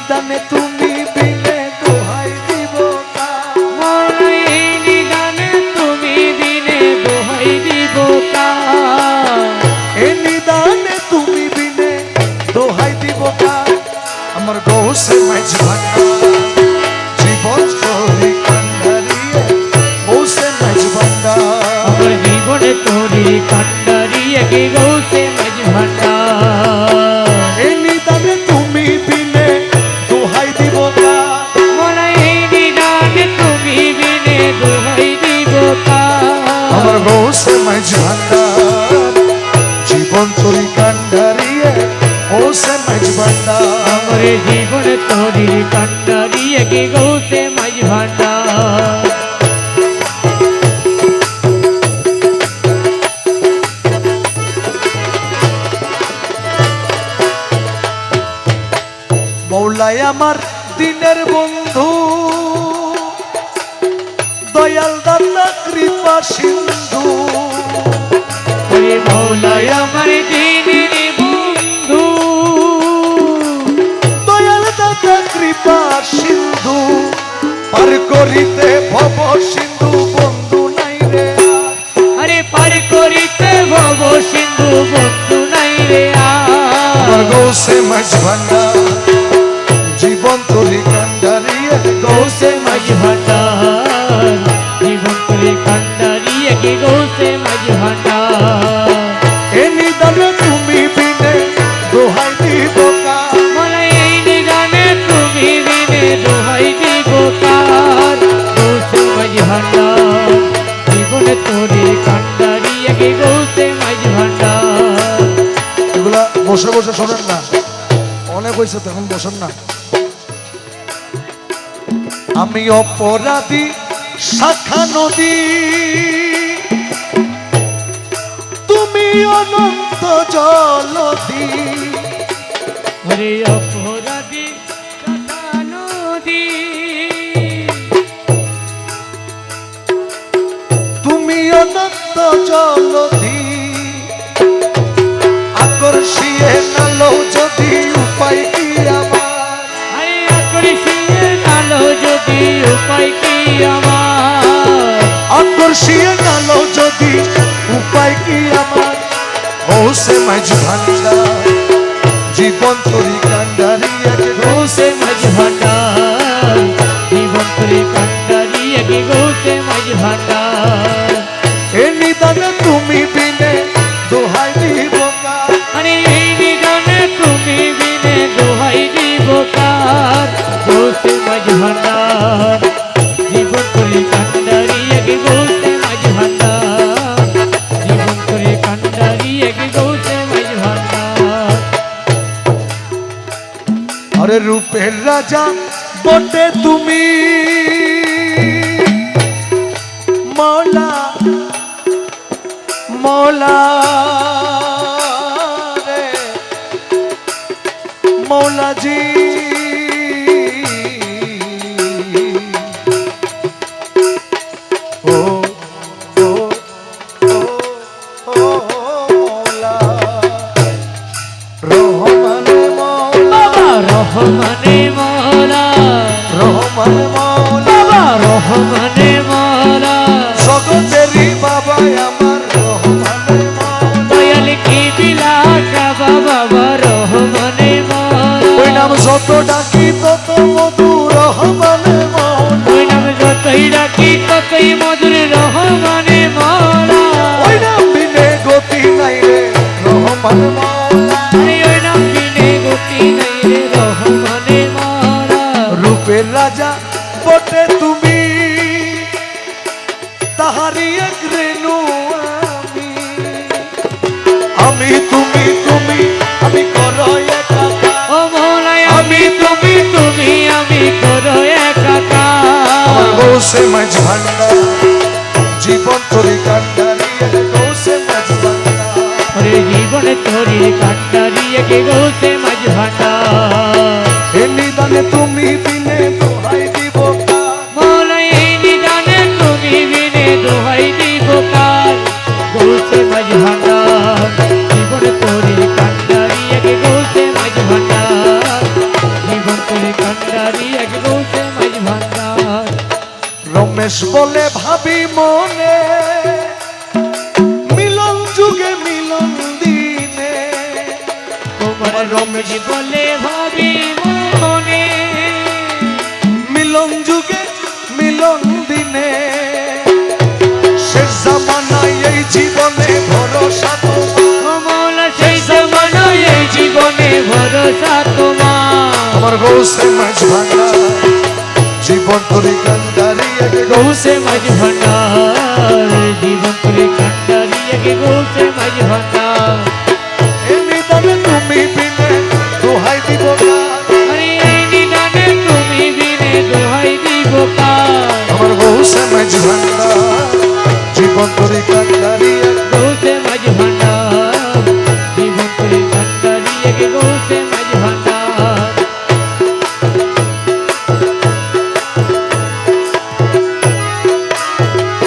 নিদানে তুমি বিনে দোহাই দিব কার, মৌলা এই নিদানে তুমি বিনে দোহাই দিব কার, এই নিদানে তুমি বিনে দোহাই দিব কার। আমার গৌসে মাঝ ভান্ডার জীবন করি কান্ডারিয়ে, গৌসে মাঝ ভান্ডার আমার জীবনে তোরে কান্ডারিয়ে গে গৌসে মাঝ ভান্ডার। এই নিদানে তুমি বিনে দোহাই দিব কার, মৌলা এই নিদানে তুমি বিনে দোহাই দিব কার, আমার গৌসে মাঝ ভান্ডার জীবন করি কান্ডারিয়ে, গৌসে মাঝ ভান্ডার আমার জীবনে তোরে কান্ডারিয়ে গে গৌসে মাঝ ভান্ডার। মৌলাই আমার দিনের বন্ধু, দয়াল দাতা কৃপা সিন্ধু, ওরে মৌলাই আমার দিনের বন্ধু, দয়াল দাতা কৃপা সিন্ধু, পার করিতে ভব সিন্ধু বন্ধু নাই রে আর। আরে পার করিতে ভব সিন্ধু বন্ধু নাই রে আমার আর। গৌসে মাঝ ভান্ডার জীবন তরি কান্ডারিয়ে, গৌসে মাঝ ভান্ডার জীবন করে কান্ডারিয়ে গে গৌসে মাঝ ভান্ডার। এ নিদানে তুমি বিনে দোহাই দিব কার, মৌলা এই নিদানে তুমি বিনে দোহাই দিব কার, গৌসে মাঝ ভান্ডার জীবনে তোরে কান্ডারিয়ে গে গৌসে মাঝ ভান্ডার। এগুলা বসে বসে শোনেন না, অনেক হয়েছে তখন বসেন না। আমি অপরাধী শাখা নদী, তুমি অনন্ত জলধি, ওরে অপরাধী শাখা নদী, তুমি অনন্ত জলধি, আকর্ষিয়ে নালো যদি উপায় কি আমার, আরে আকর্ষিয়ে নালো যদি উপায় কি আমার, আকর্ষিয়ে নালো যদি উপায় কি আমার। গৌসে মাঝ ভান্ডার জীবন তরি কান্ডারিয়ে, গৌসে মাঝ ভান্ডার জীবন করে কান্ডারিয়ে গে গৌসে মাঝ ভান্ডার। এ নিদানে তুমি বিনে দোহাই দিব কার, আরে এই নিদানে তুমি বিনে দোহাই দিব কার, গৌসে মাঝ ভান্ডার জীবন করে কান্ডারিয়ে গে গৌসে মাঝ ভান্ডার, জীবন করে কান্ডারিয়ে গে গৌসে মাঝ ভান্ডার। আরে রূপের রাজা বটে তুমি মৌলা, মৌলা রে মৌলাজি, ও ও ও ও মৌলা রহমানে মৌলা, বাবা রহমানে মৌলা, রহমানে মৌলা, বাবা রহমানে মৌলা, জগতেরই বাবা আমার রহমানে মৌলা, দয়াল কি বিলাসা বাবা রহমানে মৌলা, ওই নাম যত ডাকি তত মধু রহমানে মৌলা, ওই নাম যতই ডাকি ততই মধুর রহমানে মৌলা, ওই নাম বিনে গতি নাই রে রহমানে মৌলা, আরে ওই নাম বিনে গতি নাই রে রহমানে মৌলা। রূপের রাজা বটে তুমি তাহারি এক রেণু আমি, আমি তুমি তুমি আমি করো একাকার, ও মৌলা আমি তুমি তুমি আমি করো একাকার। গৌসে মাঝ ভান্ডার জীবন তরি কান্ডারিয়ে, গৌসে মাঝ ভান্ডার ওরে জীবনে তোরে কান্ডারিয়ে গে গৌসে মাঝ ভান্ডার। এ নিদানে তুমি বিনে দোহাই দিব কার, মৌলা এই নিদানে তুমি বিনে দোহাই দিব কার, গৌসে মাঝ ভান্ডার জীবনে তোরে কান্ডারিয়ে গে গৌসে মাঝ ভান্ডার, জীবন করে কান্ডারি এক গৌসে মাঝ ভান্ডার রমেশ বলে ভাবি মনে মিলন যুগে মিলন দিনে তোমার রমেশ বলে ভাবি মনে মিলন যুগে মিলন দিনে শেষ জামানায় এই জীবনে ভরসা মৌলা সেই জমানায় এই জীবনে ভরসা তোমার আমার গৌসে মাঝ ভাঙা জীবন করি কান্ডারি এক গৌসে মাঝ ভান্ডার জীবন করে কান্ডারি এক গৌসে মাঝ ভান্ডার